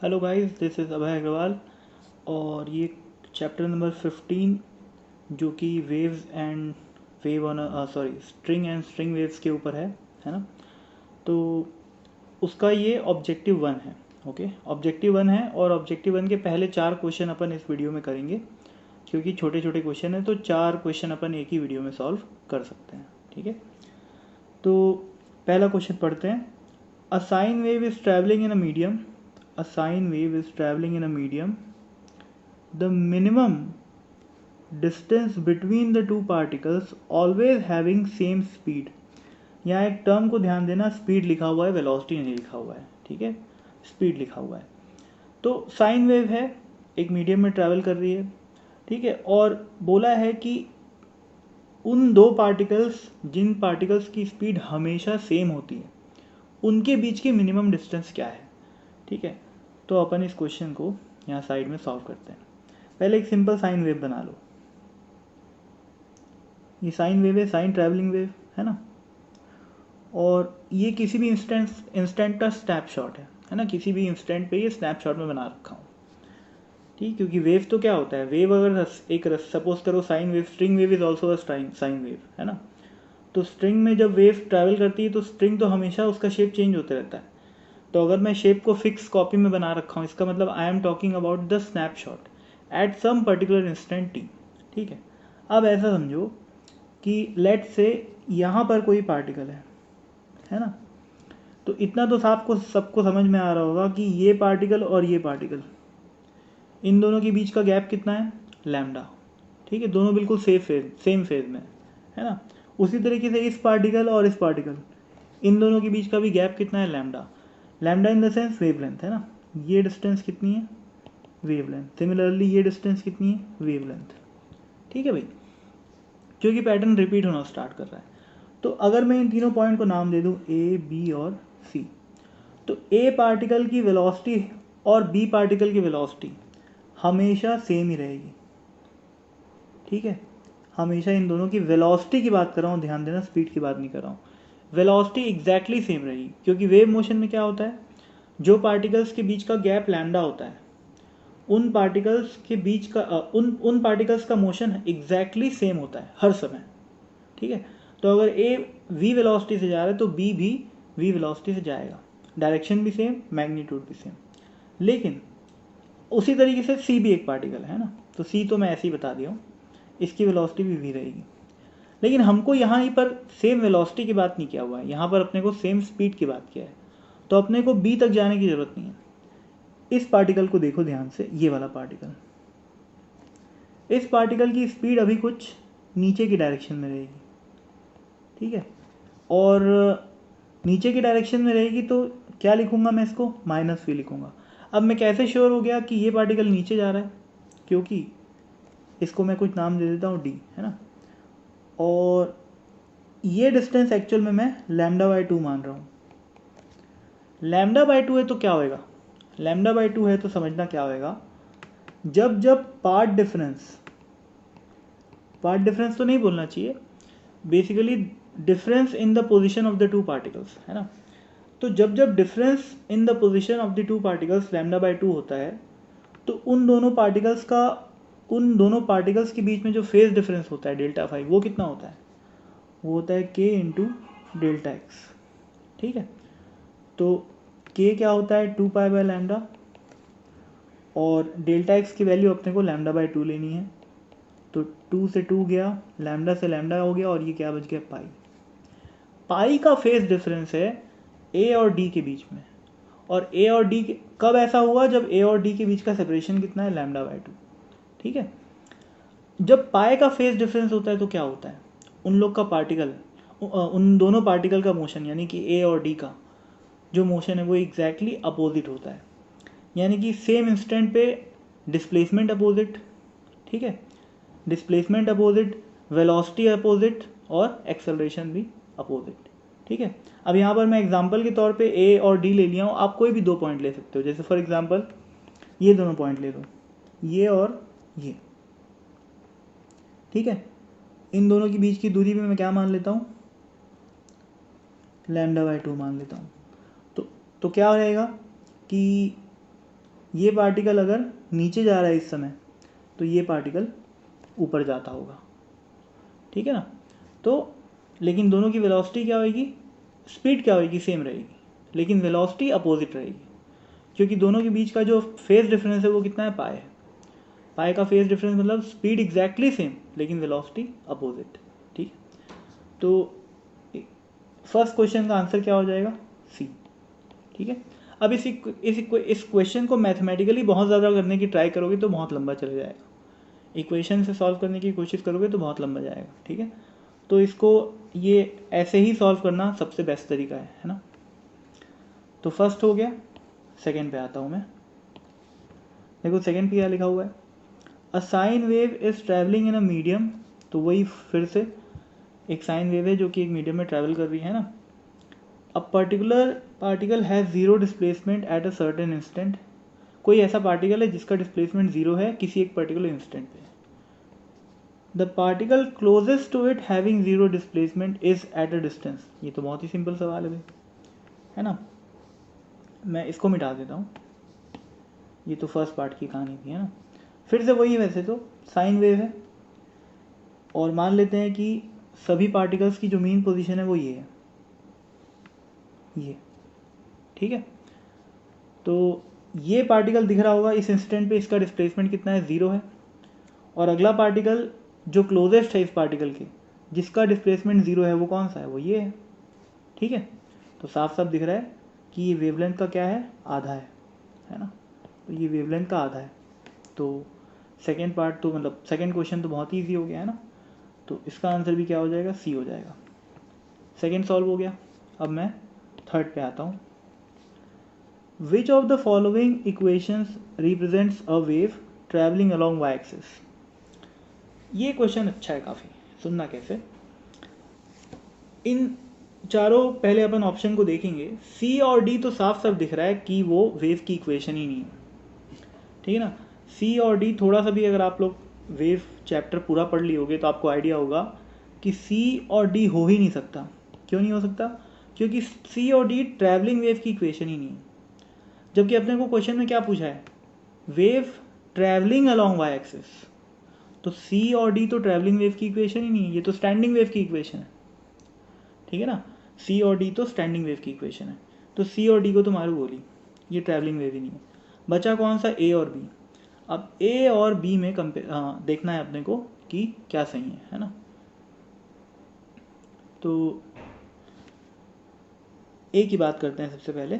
Hello guys, this is अभय अग्रवाल और ये chapter number 15 जो कि waves and wave on string and string waves के ऊपर है ना। तो उसका ये ऑब्जेक्टिव 1 है। ओके, ऑब्जेक्टिव 1 है और ऑब्जेक्टिव 1 के पहले 4 क्वेश्चन अपन इस वीडियो में करेंगे क्योंकि छोटे छोटे क्वेश्चन हैं, तो 4 क्वेश्चन अपन एक ही वीडियो में सॉल्व कर सकते हैं। ठीक है, तो पहला क्वेश्चन पढ़ते हैं। A sine wave is travelling in a medium a sine wave is traveling in a medium. The minimum distance between the two particles always having same speed. यहाँ एक टर्म को ध्यान देना, स्पीड लिखा हुआ है, वेलोसिटी नहीं लिखा हुआ है। ठीक है, स्पीड लिखा हुआ है। तो साइन वेव है, एक मीडियम में ट्रैवल कर रही है। ठीक है, और बोला है कि उन दो पार्टिकल्स जिन पार्टिकल्स की स्पीड हमेशा सेम होती है उनके बीच की मिनिमम डिस्टेंस क्या है। ठीक है, तो अपन इस क्वेश्चन को यहाँ साइड में सॉल्व करते हैं। पहले एक सिंपल साइन वेव बना लो। ये साइन वेव है, साइन ट्रैवलिंग वेव है ना, और ये किसी भी इंस्टेंट का स्नैपशॉट है ना। किसी भी इंस्टेंट पे ये स्नैपशॉट में बना रखा हूँ। ठीक, क्योंकि वेव तो क्या होता है, वेव अगर एक सपोज करो sine wave, string wave is also sine wave है ना। तो स्ट्रिंग में जब वेव ट्रैवल करती है तो स्ट्रिंग तो हमेशा उसका शेप चेंज होते रहता है। तो अगर मैं शेप को फिक्स कॉपी में बना रखा हूँ, इसका मतलब I am talking about the snapshot at some particular instant t. ठीक है, अब ऐसा समझो कि लेट से यहाँ पर कोई पार्टिकल है ना। तो इतना तो सबको समझ में आ रहा होगा कि ये पार्टिकल और ये पार्टिकल, इन दोनों के बीच का गैप कितना है, लैम्डा। ठीक है, दोनों बिल्कुल सेम फेज में है ना। उसी तरीके से इस पार्टिकल और इस पार्टिकल, इन दोनों के बीच का भी गैप कितना है, lambda. Lambda in the sense wavelength है ना। ये डिस्टेंस कितनी है, वेवलेंथ। सिमिलरली ये डिस्टेंस कितनी है, वेवलेंथ। ठीक है भाई, क्योंकि पैटर्न रिपीट होना स्टार्ट कर रहा है। तो अगर मैं इन तीनों पॉइंट को नाम दे दूं ए, बी और सी, तो ए पार्टिकल की वेलोसिटी और बी पार्टिकल की वेलोसिटी हमेशा सेम ही रहेगी। ठीक है, हमेशा इन दोनों की वेलोसिटी की बात कर रहा हूँ, ध्यान देना, स्पीड की बात नहीं कर रहा हूँ। वेलोसिटी एग्जैक्टली सेम रहेगी, क्योंकि वेव मोशन में क्या होता है, जो पार्टिकल्स के बीच का गैप लैम्डा होता है उन पार्टिकल्स के बीच का उन पार्टिकल्स का मोशन एग्जैक्टली सेम होता है हर समय। ठीक है, तो अगर ए वी वेलोसिटी से जा रहा है तो बी भी वी वेलोसिटी से जाएगा, डायरेक्शन भी सेम, मैग्नीट्यूड भी सेम। लेकिन उसी तरीके से सी भी एक पार्टिकल है ना, तो सी तो मैं ऐसे ही बता दिया हूँ, इसकी वेलोसिटी भी वी रहेगी। लेकिन हमको यहाँ पर सेम वेलोसिटी की बात नहीं किया हुआ है, यहाँ पर अपने को सेम स्पीड की बात किया है। तो अपने को बी तक जाने की ज़रूरत नहीं है। इस पार्टिकल को देखो ध्यान से, ये वाला पार्टिकल, इस पार्टिकल की स्पीड अभी कुछ नीचे की डायरेक्शन में रहेगी। ठीक है, और नीचे की डायरेक्शन में रहेगी तो क्या लिखूंगा मैं, इसको माइनस वी लिखूंगा। अब मैं कैसे श्योर हो गया कि ये पार्टिकल नीचे जा रहा है, क्योंकि इसको मैं कुछ नाम दे देता हूँ डी है ना, और ये डिस्टेंस एक्चुअल में मैं लैम्डा बाई 2 मान रहा हूँ। लैम्डा बाई 2 है तो क्या होएगा, लैम्डा बाई 2 है तो समझना क्या होएगा, जब जब पार्ट डिफरेंस तो नहीं बोलना चाहिए, basically difference in the position of the two particles है ना। तो जब जब difference in the position of the two particles lambda by 2 होता है तो उन दोनों पार्टिकल्स के बीच में जो फेज डिफरेंस होता है डेल्टा फाई, वो कितना होता है, वो होता है के इंटू डेल्टा एक्स। ठीक है, तो के क्या होता है, 2 पाई बाय लैम्डा, और डेल्टा एक्स की वैल्यू अपने को लैम्डा बाई 2 लेनी है। तो 2 से 2 गया, लैम्डा से लैम्डा हो गया, और ये क्या बच गया, पाई। पाई का फेज डिफरेंस है ए और डी के बीच में, और ए और डी कब ऐसा हुआ, जब ए और डी के बीच का सेपरेशन कितना है, लैम्डा बाई 2। ठीक है, जब पाई का फेज डिफरेंस होता है तो क्या होता है, उन लोग का उन दोनों पार्टिकल का मोशन, यानी कि ए और डी का जो मोशन है वो एग्जैक्टली अपोजिट होता है। यानी कि सेम इंस्टेंट पे डिस्प्लेसमेंट अपोजिट। ठीक है, डिस्प्लेसमेंट अपोजिट, वेलोसिटी अपोजिट, और एक्सेलरेशन भी अपोजिट। ठीक है, अब यहाँ पर मैं एग्जांपल के तौर पे ए और डी ले लिया हूँ, आप कोई भी 2 पॉइंट ले सकते हो। जैसे फॉर एग्जांपल ये दोनों पॉइंट ले लो, ये और ये। ठीक है, इन दोनों के बीच की दूरी में मैं क्या मान लेता हूँ, लैम्डा बाई 2 मान लेता हूँ। तो क्या रहेगा कि ये पार्टिकल अगर नीचे जा रहा है इस समय तो ये पार्टिकल ऊपर जाता होगा, ठीक है ना। तो लेकिन दोनों की वेलोसिटी क्या होगी, स्पीड क्या होगी, सेम रहेगी, लेकिन वेलोसिटी अपोजिट रहेगी, क्योंकि दोनों के बीच का जो फेज डिफरेंस है वो कितना है, पाई है। पाई का फेज डिफरेंस मतलब स्पीड एग्जैक्टली सेम लेकिन वेलोसिटी अपोजिट, ठीक। तो फर्स्ट क्वेश्चन का आंसर क्या हो जाएगा, सी, ठीक है। अब इस क्वेश्चन को मैथमेटिकली बहुत ज़्यादा करने की ट्राई करोगे तो बहुत लंबा चला जाएगा, इक्वेशन से सॉल्व करने की कोशिश करोगे तो बहुत लंबा जाएगा, ठीक है। तो इसको ये ऐसे ही सॉल्व करना सबसे बेस्ट तरीका है ना। तो फर्स्ट हो गया, सेकेंड पे आता हूँ मैं। देखो सेकेंड पे क्या लिखा हुआ है, a sine wave is travelling in a medium. तो वही फिर से एक साइन वेव है जो कि एक मीडियम में ट्रैवल कर रही है ना। A particular particle has zero displacement at a certain instant. कोई ऐसा पार्टिकल है जिसका डिस्प्लेसमेंट जीरो है किसी एक पर्टिकुलर इंस्टेंट पे। The particle closest to it having zero displacement is at a distance. ये तो बहुत ही सिंपल सवाल है भाई, है ना। मैं इसको मिटा देता हूँ, ये तो फर्स्ट पार्ट की कहानी थी, है ना। फिर से वही, वैसे तो साइन वेव है और मान लेते हैं कि सभी पार्टिकल्स की जो मीन पोजीशन है वो ये है, ये, ठीक है। तो ये पार्टिकल दिख रहा होगा इस इंस्टेंट पे, इसका डिस्प्लेसमेंट कितना है, ज़ीरो है। और अगला पार्टिकल जो क्लोजेस्ट है इस पार्टिकल के, जिसका डिस्प्लेसमेंट ज़ीरो है, वो कौन सा है, वो ये है, ठीक है। तो साफ साफ दिख रहा है कि ये वेवलेंथ का क्या है, आधा है ना। तो ये वेवलेंथ का आधा है। तो सेकेंड पार्ट तो मतलब सेकेंड क्वेश्चन तो बहुत ही ईजी हो गया है ना। तो इसका आंसर भी क्या हो जाएगा, सी हो जाएगा। सेकेंड सॉल्व हो गया। अब मैं थर्ड पे आता हूँ। Which of the following equations represents a wave travelling along y axis. ये क्वेश्चन अच्छा है काफ़ी, सुनना कैसे। इन चारों पहले अपन ऑप्शन को देखेंगे, सी और डी तो साफ साफ दिख रहा है कि वो वेव की इक्वेशन ही नहीं है, ठीक है ना। सी और डी थोड़ा सा भी अगर आप लोग वेव चैप्टर पूरा पढ़ लिए होगे तो आपको आइडिया होगा कि सी और डी हो ही नहीं सकता। क्यों नहीं हो सकता, क्योंकि सी और डी ट्रैवलिंग वेव की इक्वेशन ही नहीं है। जबकि अपने को क्वेश्चन में क्या पूछा है, wave travelling along y axis. तो सी और डी तो ट्रैवलिंग वेव की इक्वेशन ही नहीं है, ये तो स्टैंडिंग वेव की इक्वेशन है, ठीक है ना। सी और डी तो स्टैंडिंग वेव की इक्वेशन है। तो सी और डी को तो मारू गोली, ये ट्रैवलिंग वेव ही नहीं है। बचा कौन सा, ए और बी। अब ए और बी में देखना है अपने को कि क्या सही है ना। तो ए की बात करते हैं सबसे पहले।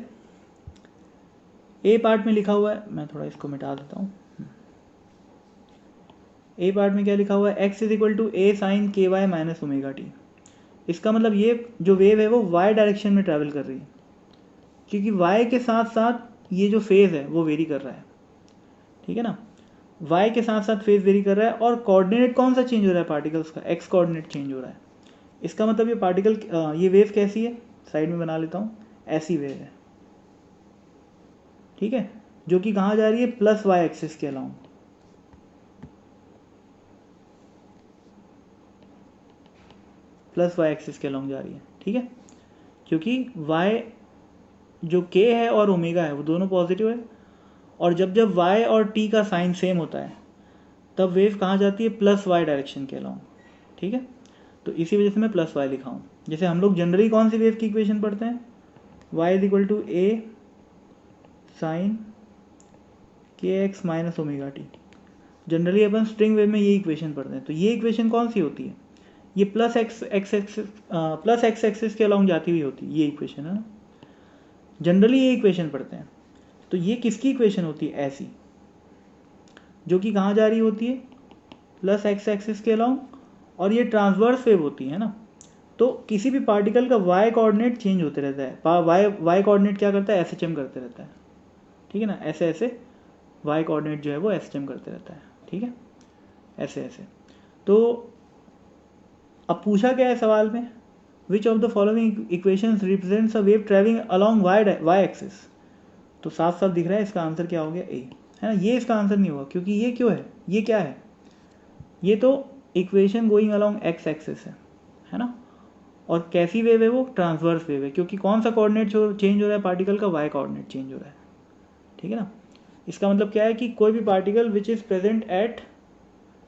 ए पार्ट में लिखा हुआ है, मैं थोड़ा इसको मिटा देता हूँ। ए पार्ट में क्या लिखा हुआ है, x is equal to A sine k y minus omega t. इसका मतलब ये जो वेव है वो वाई डायरेक्शन में ट्रैवल कर रही है, क्योंकि वाई के साथ साथ ये जो फेज है वो वेरी कर रहा है, ठीक है ना। वाई के साथ साथ फेज वेरी कर रहा है और कोऑर्डिनेट कौन सा चेंज हो रहा है, पार्टिकल्स का एक्स कोऑर्डिनेट चेंज हो रहा है। इसका मतलब ये पार्टिकल ये वेव कैसी है, साइड में बना लेता हूँ, ऐसी वेव है, ठीक है, जो कि कहाँ जा रही है, प्लस वाई एक्सिस के अलाउंग, प्लस वाई एक्सिस के अलाउंग जा रही है, ठीक है। क्योंकि वाई जो के है और ओमेगा है वो दोनों पॉजिटिव है, और जब जब वाई और टी का साइन सेम होता है तब वेव कहाँ जाती है, प्लस वाई डायरेक्शन के अलाउंग, ठीक है। तो इसी वजह से मैं प्लस वाई लिखा हूँ। जैसे हम लोग जनरली कौन सी वेव की इक्वेशन पढ़ते हैं, y is equal to A sine k x minus omega t. Generally अपन स्ट्रिंग वेव में ये इक्वेशन पढ़ते हैं। तो ये इक्वेशन कौन सी होती है, ये प्लस एक्स एक्सिस के अलाउंग जाती हुई होती है, ये इक्वेशन है ना। जनरली ये इक्वेशन पढ़ते हैं। तो ये किसकी इक्वेशन होती है, ऐसी, जो कि कहाँ जा रही होती है, प्लस एक्स एक्सिस के अलाउंग, और ये ट्रांसवर्स वेव होती है ना। तो किसी भी पार्टिकल का वाई कोऑर्डिनेट चेंज होते रहता है, वाई कोऑर्डिनेट क्या करता है, एसएचएम करते रहता है, ठीक है ना। ऐसे ऐसे वाई कोऑर्डिनेट जो है वो एसएचएम करते रहता है, ठीक है, ऐसे ऐसे। तो अब पूछा क्या है सवाल में, which of the following equations represents a wave travelling along y axis. तो साफ साफ दिख रहा है इसका आंसर क्या हो गया, ए, है ना। ये इसका आंसर नहीं होगा, क्योंकि ये क्यों है, ये क्या है, ये तो equation going along x axis है ना। और कैसी वेव है वो, ट्रांसवर्स वेव है, क्योंकि कौन सा कोऑर्डिनेट जो चेंज हो रहा है पार्टिकल का, वाई कोऑर्डिनेट चेंज हो रहा है, ठीक है ना। इसका मतलब क्या है कि कोई भी particle which is present at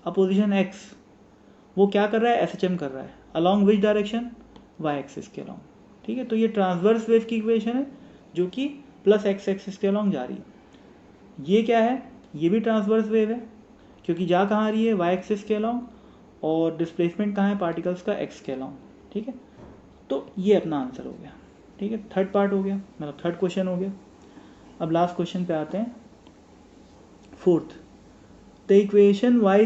a position x वो क्या कर रहा है, SHM कर रहा है along which direction, y axis के अलॉन्ग। ठीक है, तो ये ट्रांसवर्स वेव की इक्वेशन है जो कि प्लस एक्स एक्सिस के अलॉन्ग जा रही है। ये क्या है, ये भी ट्रांसवर्स वेव है क्योंकि जा कहाँ रही है, वाई एक्सिस के अलॉन्ग, और डिस्प्लेसमेंट कहाँ है पार्टिकल्स का, एक्स के अलॉन्ग। ठीक है, तो ये अपना आंसर हो गया। ठीक है, थर्ड पार्ट हो गया, मतलब थर्ड क्वेश्चन हो गया। अब लास्ट क्वेश्चन पे आते हैं, fourth. The equation y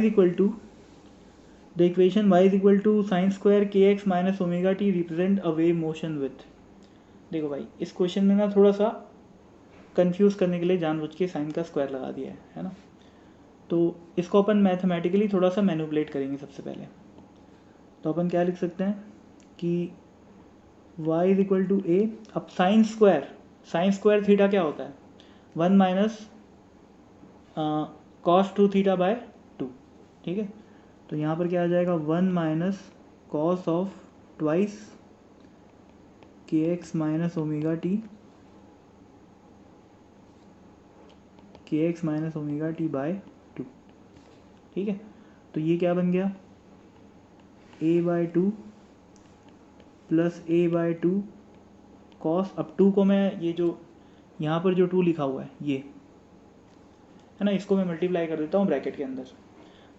is equal to sine square k x minus omega t represent a wave motion with. देखो भाई, इस क्वेश्चन में ना थोड़ा सा कंफ्यूज करने के लिए जानबूझ के साइन का स्क्वायर लगा दिया है ना। तो इसको अपन मैथमेटिकली थोड़ा सा मैनिपुलेट करेंगे। सबसे पहले तो अपन क्या लिख सकते हैं कि y इज इक्वल टू ए, अब साइन स्क्वायर थीटा क्या होता है, 1 माइनस कॉस 2 थीटा बाय 2। ठीक है, तो यहाँ पर क्या आ जाएगा, 1 minus cos of twice k x minus omega t by 2। ठीक है, तो ये क्या बन गया, a/2 प्लस a/2 कॉस, अब 2 को मैं ये जो यहाँ पर जो 2 लिखा हुआ है ये है ना, इसको मैं मल्टीप्लाई कर देता हूँ ब्रैकेट के अंदर,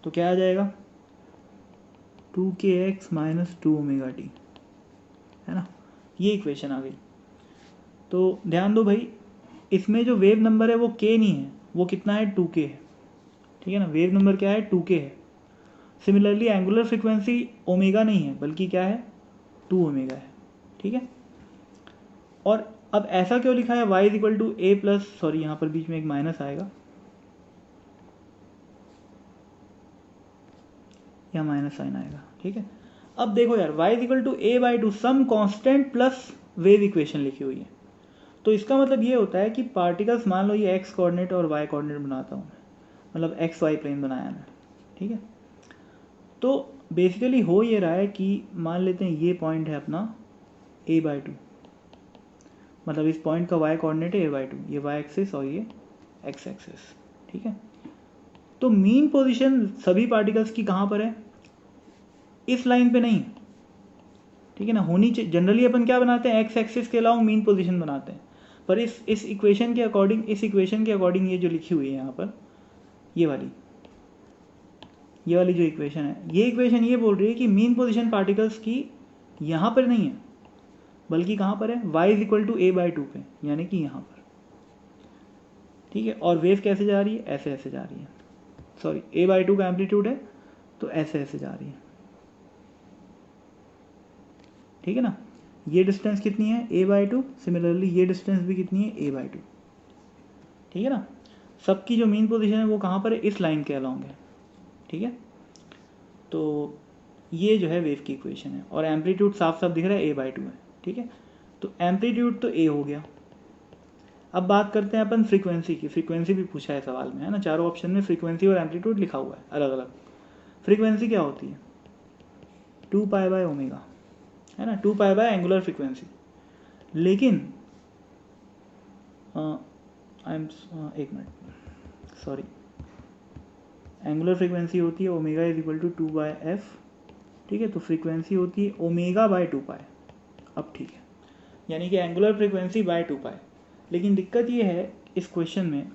तो क्या आ जाएगा 2kx माइनस 2 ओमेगा टी, है ना। ये इक्वेशन आ गई। तो ध्यान दो भाई, इसमें जो वेव नंबर है वो k नहीं है, वो कितना है, 2k है। ठीक है ना, वेव नंबर क्या है, 2k है। सिमिलरली एंगुलर फ्रिक्वेंसी ओमेगा नहीं है बल्कि क्या है, 2 ओमेगा है। ठीक है, और अब ऐसा क्यों लिखा है, y is equal to a plus, sorry यहाँ पर बीच में एक माइनस आएगा या माइनस साइन आएगा। ठीक है, अब देखो यार, y is equal to a/2 some constant plus wave equation लिखी हुई है। तो इसका मतलब ये होता है कि पार्टिकल्स, मान लो ये x कोऑर्डिनेट और y कोऑर्डिनेट बनाता हूँ मैं, मतलब एक्स वाई प्लेन बनाया मैं। ठीक है, तो बेसिकली हो ये रहा है कि मान लेते हैं ये पॉइंट है अपना a/2, मतलब इस पॉइंट का y कोऑर्डिनेट है a/2, ये y एक्सिस और ये x एक्सिस। ठीक है, तो मीन पोजीशन सभी पार्टिकल्स की कहाँ पर है, इस लाइन पे नहीं। ठीक है ना, होनी चाहिए, जनरली अपन क्या बनाते हैं, एक्स एक्सिस के अलावा मीन पोजीशन बनाते हैं, पर इस इक्वेशन के अकॉर्डिंग ये जो लिखी हुई है यहाँ पर, ये वाली जो इक्वेशन है, ये इक्वेशन ये बोल रही है कि मीन पोजीशन पार्टिकल्स की यहाँ पर नहीं है बल्कि कहाँ पर है, y is equal to a/2 पे, यानी कि यहाँ पर। ठीक है, और वेव कैसे जा रही है, ऐसे ऐसे जा रही है, सॉरी a/2 का एम्पलीट्यूड है तो ऐसे ऐसे जा रही है। ठीक है ना, ये डिस्टेंस कितनी है, a/2, सिमिलरली ये डिस्टेंस भी कितनी है, a/2। ठीक है ना, सबकी जो मीन पोजीशन है वो कहाँ पर है, इस लाइन के अलॉन्ग है। ठीक है, तो ये जो है वेव की इक्वेशन है, और एम्पलीट्यूड साफ साफ दिख रहा है a/2 है। ठीक है, तो एम्पलीट्यूड तो a हो गया। अब बात करते हैं अपन फ्रीक्वेंसी की, फ्रीक्वेंसी भी पूछा है सवाल में, है ना, चारों ऑप्शन में फ्रीक्वेंसी और एम्पलीट्यूड लिखा हुआ है अलग अलग। फ्रीक्वेंसी क्या होती है, 2π/ω, है ना, 2π एंगुलर फ्रीक्वेंसी। लेकिन एक मिनट, सॉरी, एंगुलर फ्रीक्वेंसी होती है omega is equal to 2/f। ठीक है, तो फ्रीक्वेंसी होती है ω/2π। अब ठीक है, यानी कि एंगुलर फ्रीक्वेंसी बाय 2π। लेकिन दिक्कत ये है इस क्वेश्चन में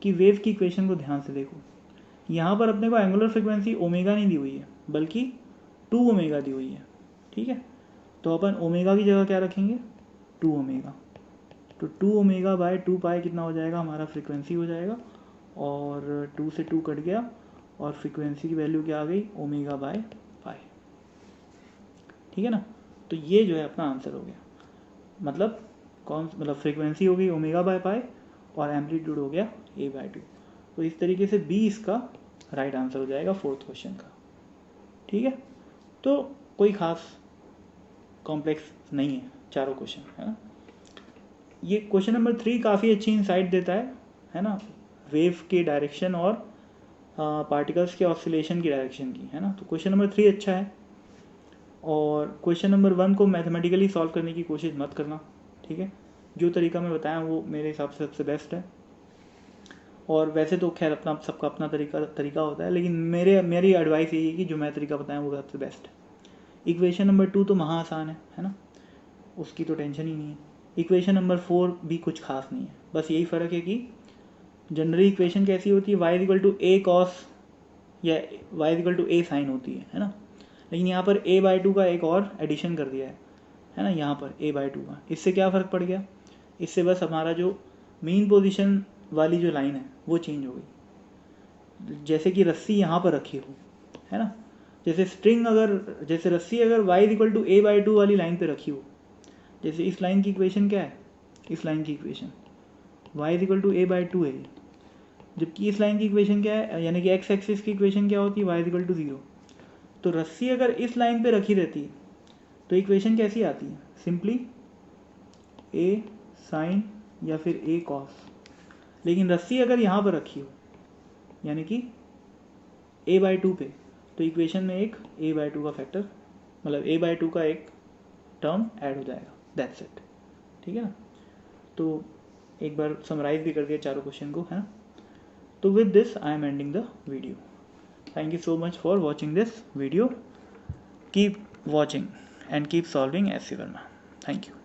कि वेव की इक्वेशन को ध्यान से देखो, यहाँ पर अपने को एंगुलर फ्रीक्वेंसी ओमेगा नहीं दी हुई है बल्कि 2 ओमेगा दी हुई है। ठीक है, तो अपन ओमेगा की जगह क्या रखेंगे, 2 ओमेगा, तो 2 ω/2π कितना हो जाएगा, हमारा फ्रीक्वेंसी हो जाएगा, और 2 से 2 कट गया और फ्रीक्वेंसी की वैल्यू क्या आ गई, ω/π। ठीक है ना, तो ये जो है अपना आंसर हो गया, मतलब फ्रीक्वेंसी हो गई ω/π और एम्पलीट्यूड हो गया a/2। तो इस तरीके से बी इसका राइट आंसर हो जाएगा फोर्थ क्वेश्चन का। ठीक है, तो कोई खास कॉम्प्लेक्स नहीं है चारों क्वेश्चन, है ना। ये क्वेश्चन नंबर 3 काफ़ी अच्छी इंसाइट देता है ना, वेव के डायरेक्शन और पार्टिकल्स के ऑसिलेशन की डायरेक्शन की, है ना। तो क्वेश्चन नंबर 3 अच्छा है, और क्वेश्चन नंबर 1 को मैथमेटिकली सॉल्व करने की कोशिश मत करना। ठीक है, जो तरीका मैं बताया वो मेरे हिसाब से सबसे बेस्ट है। और वैसे तो खैर अपना सबका अपना तरीका होता है, लेकिन मेरी एडवाइस यही है कि जो मैं तरीका बताया वो सबसे बेस्ट है। इक्वेशन नंबर 2 तो महा आसान है ना, उसकी तो टेंशन ही नहीं है। इक्वेशन नंबर 4 भी कुछ खास नहीं है, बस यही फ़र्क है कि जनरली इक्वेशन कैसी होती है, y equal to a cos या y equal to A sine होती है ना। लेकिन यहाँ पर a/2 का एक और एडिशन कर दिया है ना, यहाँ पर a/2 का। इससे क्या फ़र्क पड़ गया, इससे बस हमारा जो मेन पोजीशन वाली जो लाइन है वो चेंज हो गई। जैसे कि रस्सी यहाँ पर रखी हो, है ना, जैसे स्ट्रिंग अगर, जैसे रस्सी अगर y इक्वल टू a/2 वाली लाइन पे रखी हो, जैसे इस लाइन की इक्वेशन क्या है, इस लाइन की equation y equal to a/2 है, जबकि इस लाइन की इक्वेशन क्या है, यानी कि x एक्सिस की इक्वेशन क्या होती है, y इक्वल टू 0। तो रस्सी अगर इस लाइन पे रखी रहती है तो इक्वेशन कैसी आती है, सिंपली a साइन या फिर a कॉस। लेकिन रस्सी अगर यहाँ पर रखी हो यानी कि a/2 पे, तो इक्वेशन में एक a/2 का फैक्टर, मतलब a/2 का एक टर्म ऐड हो जाएगा, दैट्स इट। ठीक है ना, तो एक बार समराइज भी कर दिया चारों क्वेश्चन को, है ना। तो with this I am ending the video. Thank you so much for watching this video. Keep watching and keep solving SC Verma. Thank you.